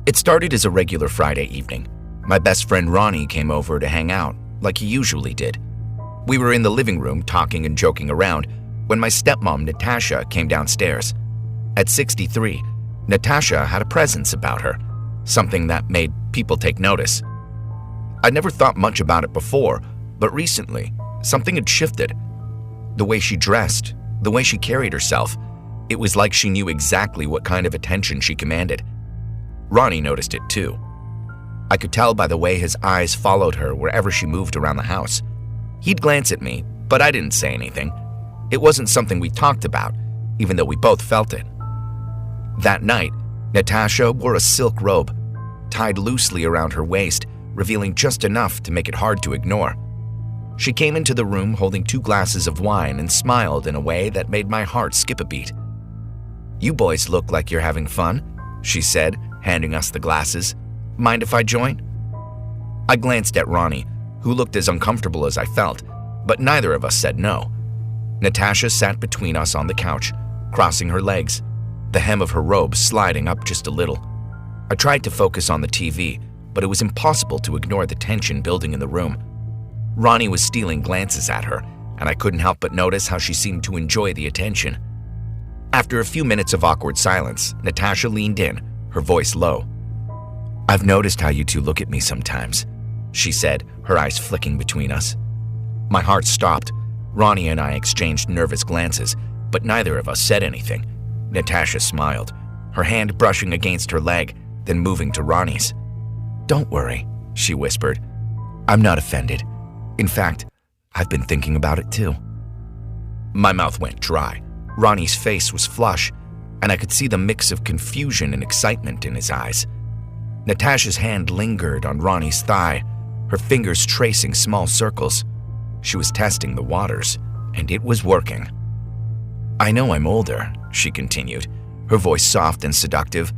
It started as a regular Friday evening. My best friend Ronnie came over to hang out, like he usually did. We were in the living room talking and joking around when my stepmom, Natasha, came downstairs. At 63, Natasha had a presence about her, something that made people take notice. I'd never thought much about it before, but recently, something had shifted. The way she dressed, the way she carried herself, it was like she knew exactly what kind of attention she commanded. Ronnie noticed it too. I could tell by the way his eyes followed her wherever she moved around the house. He'd glance at me, but I didn't say anything. It wasn't something we talked about, even though we both felt it. That night, Natasha wore a silk robe, tied loosely around her waist, revealing just enough to make it hard to ignore. She came into the room holding 2 glasses of wine and smiled in a way that made my heart skip a beat. "You boys look like you're having fun," she said, handing us the glasses. "Mind if I join?" I glanced at Ronnie, who looked as uncomfortable as I felt, but neither of us said no. Natasha sat between us on the couch, crossing her legs, the hem of her robe sliding up just a little. I tried to focus on the TV, but it was impossible to ignore the tension building in the room. Ronnie was stealing glances at her, and I couldn't help but notice how she seemed to enjoy the attention. After a few minutes of awkward silence, Natasha leaned in, her voice low. "I've noticed how you two look at me sometimes," she said, her eyes flicking between us. My heart stopped. Ronnie and I exchanged nervous glances, but neither of us said anything. Natasha smiled, her hand brushing against her leg, then moving to Ronnie's. "Don't worry," she whispered. "I'm not offended. In fact, I've been thinking about it too." My mouth went dry. Ronnie's face was flush, and I could see the mix of confusion and excitement in his eyes. Natasha's hand lingered on Ronnie's thigh, her fingers tracing small circles. She was testing the waters, and it was working. "I know I'm older," she continued, her voice soft and seductive,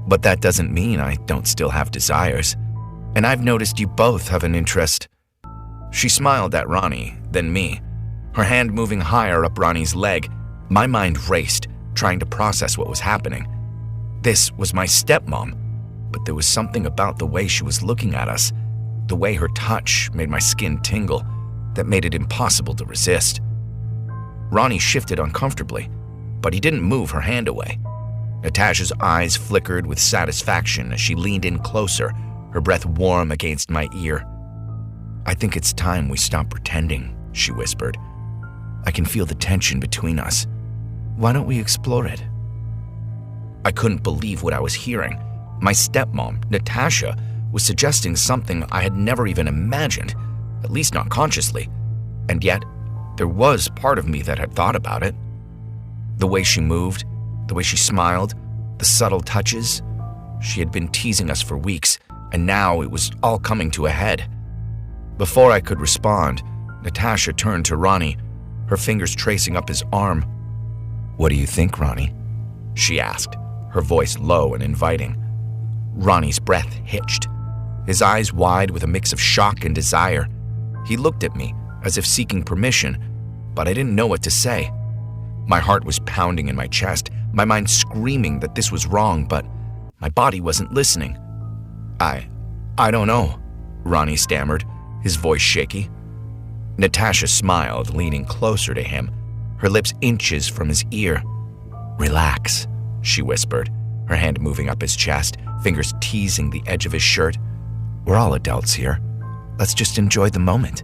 "but that doesn't mean I don't still have desires. And I've noticed you both have an interest." She smiled at Ronnie, then me, her hand moving higher up Ronnie's leg. My mind raced, trying to process what was happening. This was my stepmom, but there was something about the way she was looking at us, the way her touch made my skin tingle, that made it impossible to resist. Ronnie shifted uncomfortably, but he didn't move her hand away. Natasha's eyes flickered with satisfaction as she leaned in closer, her breath warm against my ear. "I think it's time we stop pretending," she whispered. "I can feel the tension between us. Why don't we explore it?" I couldn't believe what I was hearing. My stepmom, Natasha, was suggesting something I had never even imagined, at least not consciously, and yet there was part of me that had thought about it. The way she moved, the way she smiled, the subtle touches. She had been teasing us for weeks, and now it was all coming to a head. Before I could respond, Natasha turned to Ronnie, her fingers tracing up his arm. "What do you think, Ronnie?" she asked, her voice low and inviting. Ronnie's breath hitched, his eyes wide with a mix of shock and desire. He looked at me as if seeking permission, but I didn't know what to say. My heart was pounding in my chest, my mind screaming that this was wrong, but my body wasn't listening. I don't know," Ronnie stammered, his voice shaky. Natasha smiled, leaning closer to him, her lips inches from his ear. "Relax," she whispered, her hand moving up his chest, fingers teasing the edge of his shirt. "We're all adults here. Let's just enjoy the moment."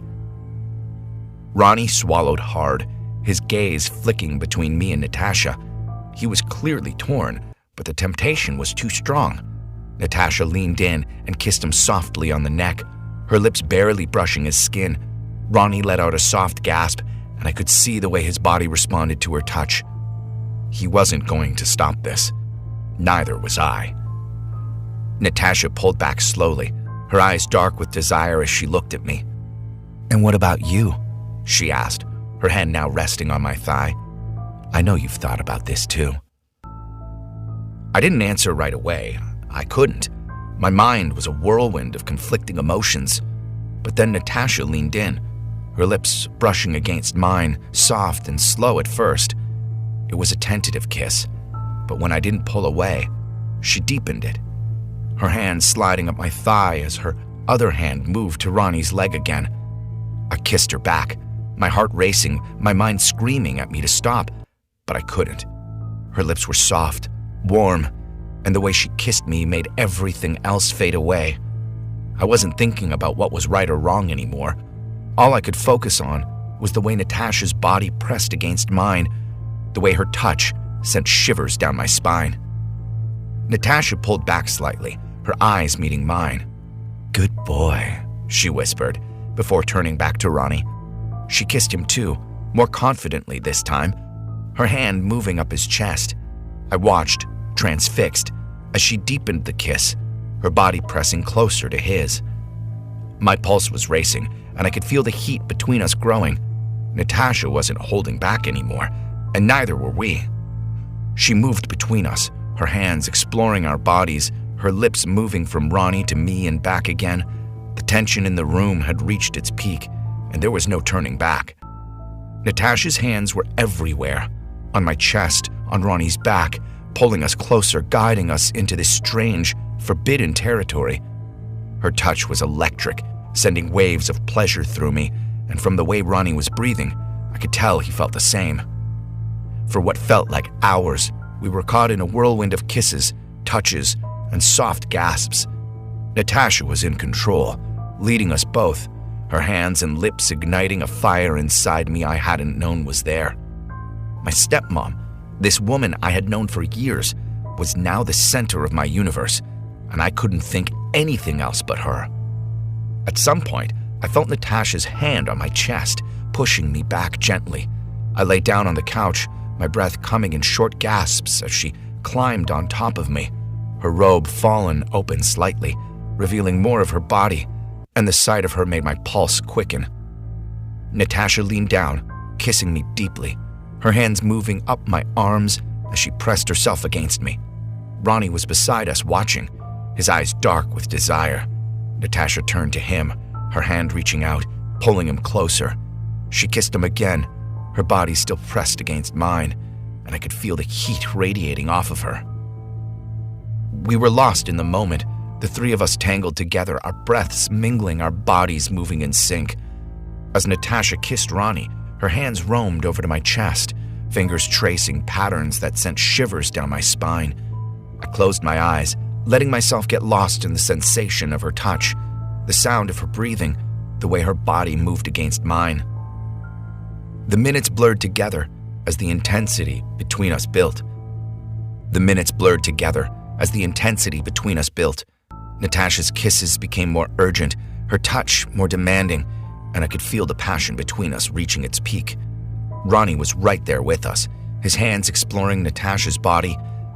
Ronnie swallowed hard, his gaze flicking between me and Natasha. He was clearly torn, but the temptation was too strong. Natasha leaned in and kissed him softly on the neck, her lips barely brushing his skin. Ronnie let out a soft gasp, and I could see the way his body responded to her touch. He wasn't going to stop this. Neither was I. Natasha pulled back slowly, her eyes dark with desire as she looked at me. "And what about you?" she asked, her hand now resting on my thigh. "I know you've thought about this too." I didn't answer right away. I couldn't. My mind was a whirlwind of conflicting emotions. But then Natasha leaned in, her lips brushing against mine, soft and slow at first. It was a tentative kiss, but when I didn't pull away, she deepened it. her hand sliding up my thigh as her other hand moved to Ronnie's leg again. I kissed her back, my heart racing, my mind screaming at me to stop, but I couldn't. Her lips were soft, warm, and the way she kissed me made everything else fade away. I wasn't thinking about what was right or wrong anymore. All I could focus on was the way Natasha's body pressed against mine, the way her touch sent shivers down my spine. Natasha pulled back slightly, her eyes meeting mine. "Good boy," she whispered, before turning back to Ronnie. She kissed him too, more confidently this time, her hand moving up his chest. I watched, transfixed, as she deepened the kiss, her body pressing closer to his. My pulse was racing, and I could feel the heat between us growing. Natasha wasn't holding back anymore, and neither were we. She moved between us, her hands exploring our bodies, her lips moving from Ronnie to me and back again. The tension in the room had reached its peak, and there was no turning back. Natasha's hands were everywhere, on my chest, on Ronnie's back, pulling us closer, guiding us into this strange, forbidden territory. Her touch was electric, sending waves of pleasure through me, and from the way Ronnie was breathing, I could tell he felt the same. For what felt like hours, we were caught in a whirlwind of kisses, touches, and soft gasps. Natasha was in control, leading us both, her hands and lips igniting a fire inside me I hadn't known was there. My stepmom, this woman I had known for years, was now the center of my universe, and I couldn't think anything else but her. At some point, I felt Natasha's hand on my chest, pushing me back gently. I lay down on the couch, my breath coming in short gasps as she climbed on top of me, her robe fallen open slightly, revealing more of her body, and the sight of her made my pulse quicken. Natasha leaned down, kissing me deeply, her hands moving up my arms as she pressed herself against me. Ronnie was beside us watching, his eyes dark with desire. Natasha turned to him, her hand reaching out, pulling him closer. She kissed him again, her body still pressed against mine, and I could feel the heat radiating off of her. We were lost in the moment, the three of us tangled together, our breaths mingling, our bodies moving in sync. As Natasha kissed Ronnie, her hands roamed over to my chest, fingers tracing patterns that sent shivers down my spine. I closed my eyes, letting myself get lost in the sensation of her touch, the sound of her breathing, the way her body moved against mine. The minutes blurred together as the intensity between us built. Natasha's kisses became more urgent, her touch more demanding, and I could feel the passion between us reaching its peak. Ronnie was right there with us, his hands exploring Natasha's body,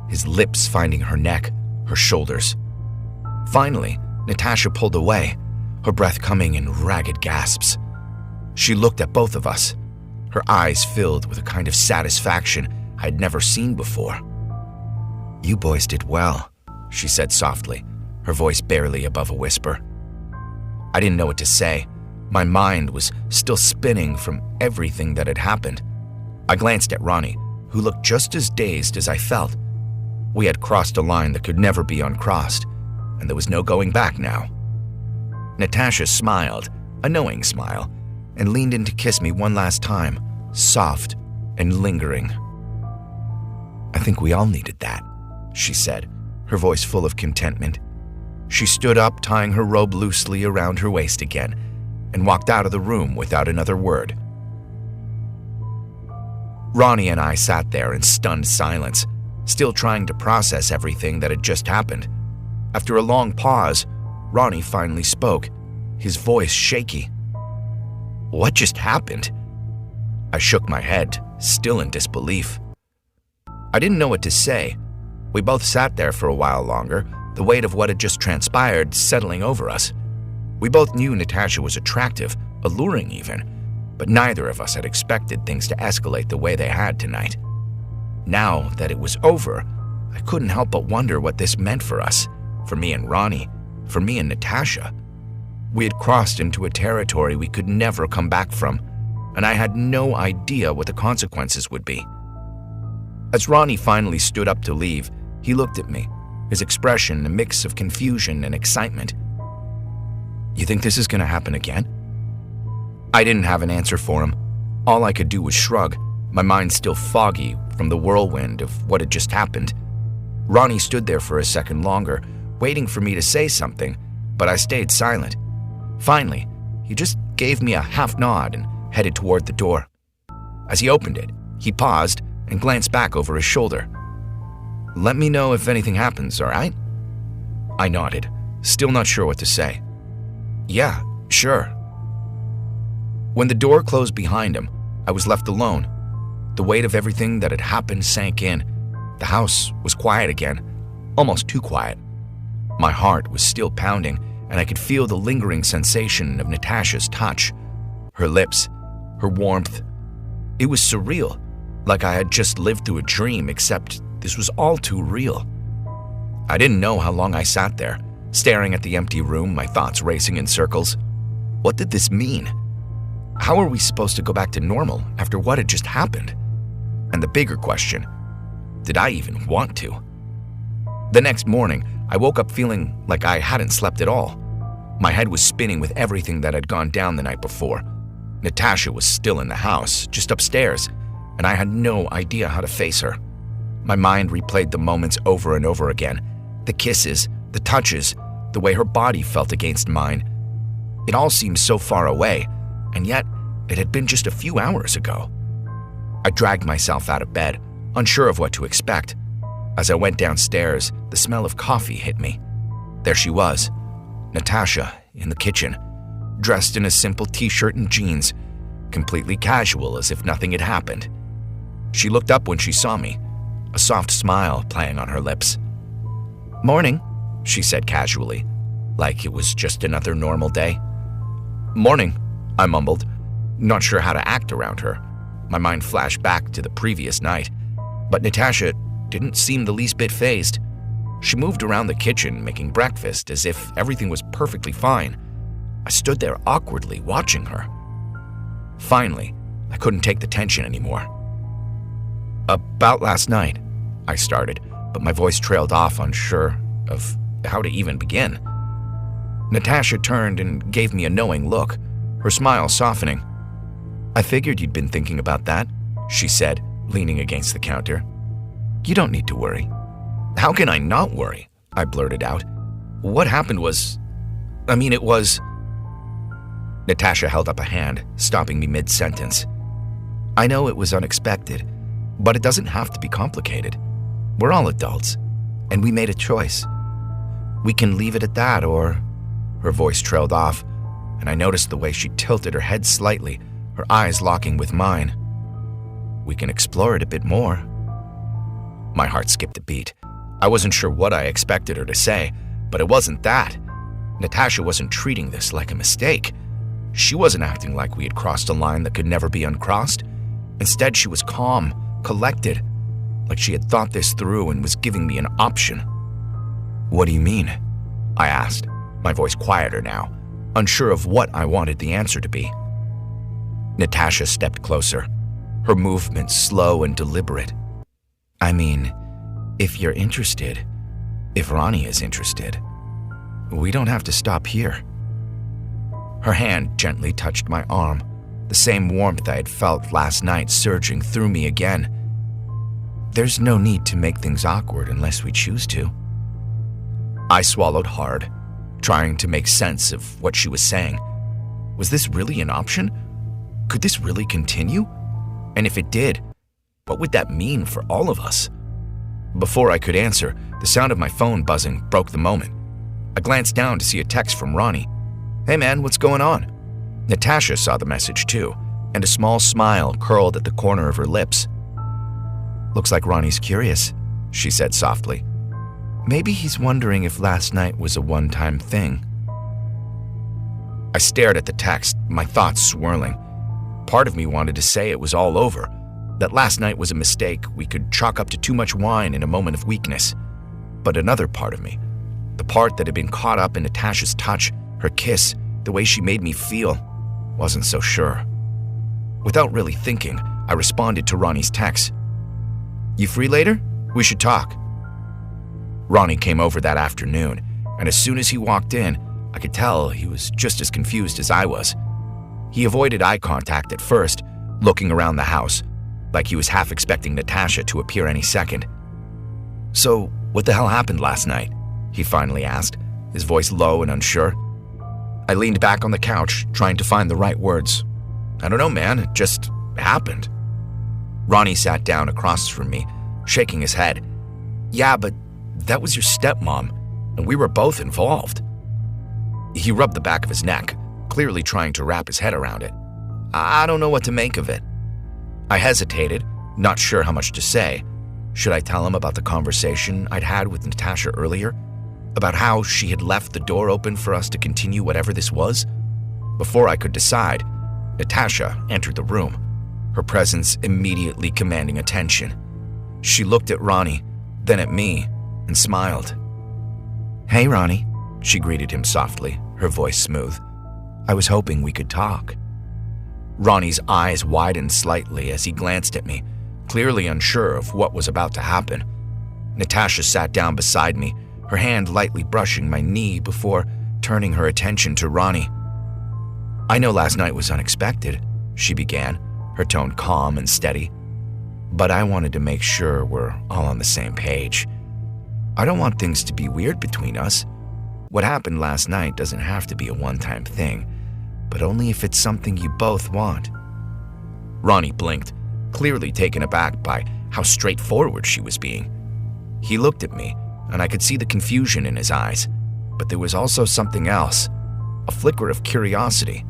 his lips finding her neck, her shoulders. Finally, Natasha pulled away, her breath coming in ragged gasps. She looked at both of us, her eyes filled with a kind of satisfaction I'd never seen before. "You boys did well," she said softly, her voice barely above a whisper. I didn't know what to say. My mind was still spinning from everything that had happened. I glanced at Ronnie, who looked just as dazed as I felt. We had crossed a line that could never be uncrossed, and there was no going back now. Natasha smiled, a knowing smile, and leaned in to kiss me one last time, soft and lingering. "I think we all needed that," she said, her voice full of contentment. She stood up, tying her robe loosely around her waist again, and walked out of the room without another word. Ronnie and I sat there in stunned silence, still trying to process everything that had just happened. After a long pause, Ronnie finally spoke, his voice shaky. "What just happened?" I shook my head, still in disbelief. I didn't know what to say. We both sat there for a while longer, the weight of what had just transpired settling over us. We both knew Natasha was attractive, alluring even, but neither of us had expected things to escalate the way they had tonight. Now that it was over, I couldn't help but wonder what this meant for us, for me and Ronnie, for me and Natasha. We had crossed into a territory we could never come back from, and I had no idea what the consequences would be. As Ronnie finally stood up to leave, he looked at me, his expression a mix of confusion and excitement. "You think this is going to happen again?" I didn't have an answer for him. All I could do was shrug, my mind still foggy from the whirlwind of what had just happened. Ronnie stood there for a second longer, waiting for me to say something, but I stayed silent. Finally, he just gave me a half nod and headed toward the door. As he opened it, he paused and glanced back over his shoulder. "Let me know if anything happens, all right?" I nodded, still not sure what to say. "Yeah, sure." When the door closed behind him, I was left alone. The weight of everything that had happened sank in. The house was quiet again, almost too quiet. My heart was still pounding, and I could feel the lingering sensation of Natasha's touch, her lips, her warmth. It was surreal, like I had just lived through a dream, except this was all too real. I didn't know how long I sat there, staring at the empty room, my thoughts racing in circles. What did this mean? How are we supposed to go back to normal after what had just happened? And the bigger question, did I even want to? The next morning, I woke up feeling like I hadn't slept at all. My head was spinning with everything that had gone down the night before. Natasha was still in the house, just upstairs, and I had no idea how to face her. My mind replayed the moments over and over again. The kisses, the touches, the way her body felt against mine. It all seemed so far away, and yet it had been just a few hours ago. I dragged myself out of bed, unsure of what to expect. As I went downstairs, the smell of coffee hit me. There she was, Natasha, in the kitchen, dressed in a simple t-shirt and jeans, completely casual as if nothing had happened. She looked up when she saw me, a soft smile playing on her lips. "Morning," she said casually, like it was just another normal day. "Morning," I mumbled, not sure how to act around her. My mind flashed back to the previous night, but Natasha didn't seem the least bit fazed. She moved around the kitchen, making breakfast as if everything was perfectly fine. I stood there awkwardly, watching her. Finally, I couldn't take the tension anymore. "About last night," I started, but my voice trailed off, unsure of how to even begin. Natasha turned and gave me a knowing look, her smile softening. "I figured you'd been thinking about that," she said, leaning against the counter. "You don't need to worry." "How can I not worry?" I blurted out. "What happened was... it was..." Natasha held up a hand, stopping me mid-sentence. "I know it was unexpected, but it doesn't have to be complicated. We're all adults, and we made a choice. We can leave it at that, or..." Her voice trailed off, and I noticed the way she tilted her head slightly, her eyes locking with mine. "We can explore it a bit more." My heart skipped a beat. I wasn't sure what I expected her to say, but it wasn't that. Natasha wasn't treating this like a mistake. She wasn't acting like we had crossed a line that could never be uncrossed. Instead, she was calm, collected, like she had thought this through and was giving me an option. "What do you mean?" I asked, my voice quieter now, unsure of what I wanted the answer to be. Natasha stepped closer, her movements slow and deliberate. If you're interested, if Ronnie is interested, we don't have to stop here." Her hand gently touched my arm, the same warmth I had felt last night surging through me again. "There's no need to make things awkward unless we choose to." I swallowed hard, trying to make sense of what she was saying. Was this really an option? Could this really continue? And if it did, what would that mean for all of us? Before I could answer, the sound of my phone buzzing broke the moment. I glanced down to see a text from Ronnie. "Hey man, what's going on?" Natasha saw the message too, and a small smile curled at the corner of her lips. "Looks like Ronnie's curious," she said softly. "Maybe he's wondering if last night was a one-time thing." I stared at the text, my thoughts swirling. Part of me wanted to say it was all over, that last night was a mistake we could chalk up to too much wine in a moment of weakness. But another part of me, the part that had been caught up in Natasha's touch, her kiss, the way she made me feel, wasn't so sure. Without really thinking, I responded to Ronnie's text. "You free later? We should talk." Ronnie came over that afternoon, and as soon as he walked in, I could tell he was just as confused as I was. He avoided eye contact at first, looking around the house, like he was half expecting Natasha to appear any second. "So, what the hell happened last night?" he finally asked, his voice low and unsure. I leaned back on the couch, trying to find the right words. "I don't know, man. It just happened." Ronnie sat down across from me, shaking his head. "Yeah, but that was your stepmom, and we were both involved." He rubbed the back of his neck, clearly trying to wrap his head around it. I don't know what to make of it. I hesitated, not sure how much to say. Should I tell him about the conversation I'd had with Natasha earlier? About how she had left the door open for us to continue whatever this was? Before I could decide, Natasha entered the room, her presence immediately commanding attention. She looked at Ronnie, then at me, and smiled. "Hey, Ronnie," she greeted him softly, her voice smooth. "I was hoping we could talk." Ronnie's eyes widened slightly as he glanced at me, clearly unsure of what was about to happen. Natasha sat down beside me, her hand lightly brushing my knee before turning her attention to Ronnie. "I know last night was unexpected," she began, her tone calm and steady. "But I wanted to make sure we're all on the same page. I don't want things to be weird between us. What happened last night doesn't have to be a one-time thing, but only if it's something you both want." Ronnie blinked, clearly taken aback by how straightforward she was being. He looked at me, and I could see the confusion in his eyes, but there was also something else, a flicker of curiosity,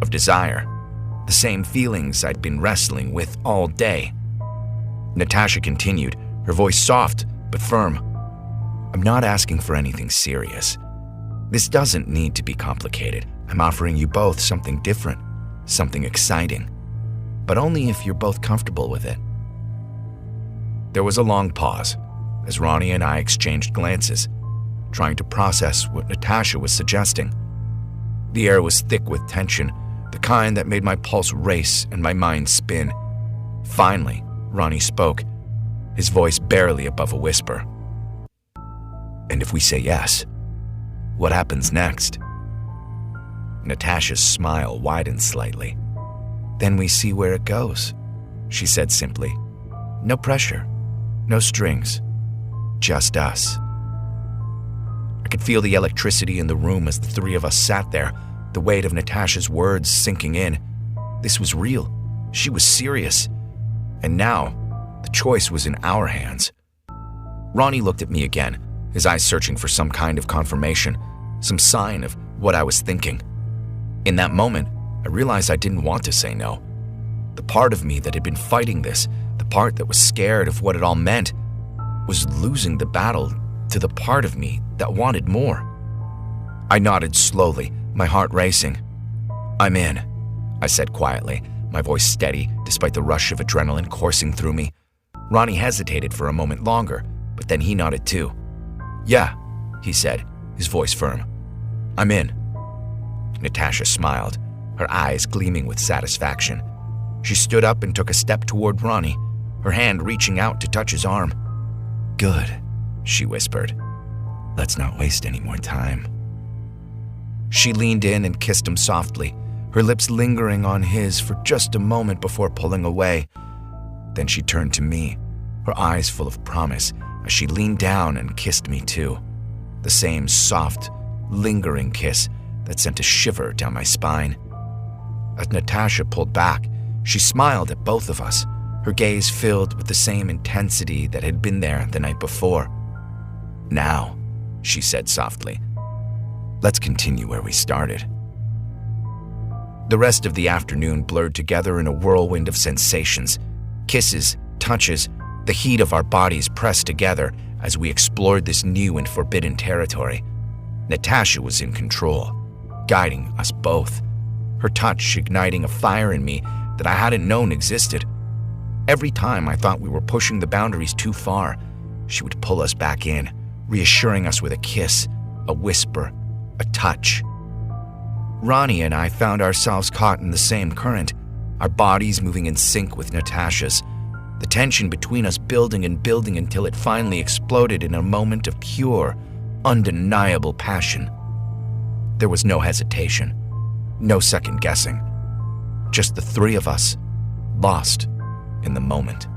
of desire, the same feelings I'd been wrestling with all day. Natasha continued, her voice soft but firm. "I'm not asking for anything serious. This doesn't need to be complicated. I'm offering you both something different, something exciting, but only if you're both comfortable with it." There was a long pause as Ronnie and I exchanged glances, trying to process what Natasha was suggesting. The air was thick with tension, the kind that made my pulse race and my mind spin. Finally, Ronnie spoke, his voice barely above a whisper. "And if we say yes, what happens next?" Natasha's smile widened slightly. "Then we see where it goes," she said simply. "No pressure, no strings, just us." I could feel the electricity in the room as the three of us sat there, the weight of Natasha's words sinking in. This was real. She was serious. And now, the choice was in our hands. Ronnie looked at me again, his eyes searching for some kind of confirmation, some sign of what I was thinking. In that moment, I realized I didn't want to say no. The part of me that had been fighting this, the part that was scared of what it all meant, was losing the battle to the part of me that wanted more. I nodded slowly, my heart racing. "I'm in," I said quietly, my voice steady despite the rush of adrenaline coursing through me. Ronnie hesitated for a moment longer, but then he nodded too. "Yeah," he said, his voice firm. "I'm in." Natasha smiled, her eyes gleaming with satisfaction. She stood up and took a step toward Ronnie, her hand reaching out to touch his arm. "Good," she whispered. "Let's not waste any more time." She leaned in and kissed him softly, her lips lingering on his for just a moment before pulling away. Then she turned to me, her eyes full of promise, as she leaned down and kissed me too. The same soft, lingering kiss that sent a shiver down my spine. As Natasha pulled back, she smiled at both of us, her gaze filled with the same intensity that had been there the night before. "Now," she said softly, "let's continue where we started." The rest of the afternoon blurred together in a whirlwind of sensations, kisses, touches, the heat of our bodies pressed together as we explored this new and forbidden territory. Natasha was in control, guiding us both, her touch igniting a fire in me that I hadn't known existed. Every time I thought we were pushing the boundaries too far, she would pull us back in, reassuring us with a kiss, a whisper, a touch. Ronnie and I found ourselves caught in the same current, our bodies moving in sync with Natasha's, the tension between us building and building until it finally exploded in a moment of pure, undeniable passion. There was no hesitation, no second guessing, just the three of us, lost in the moment.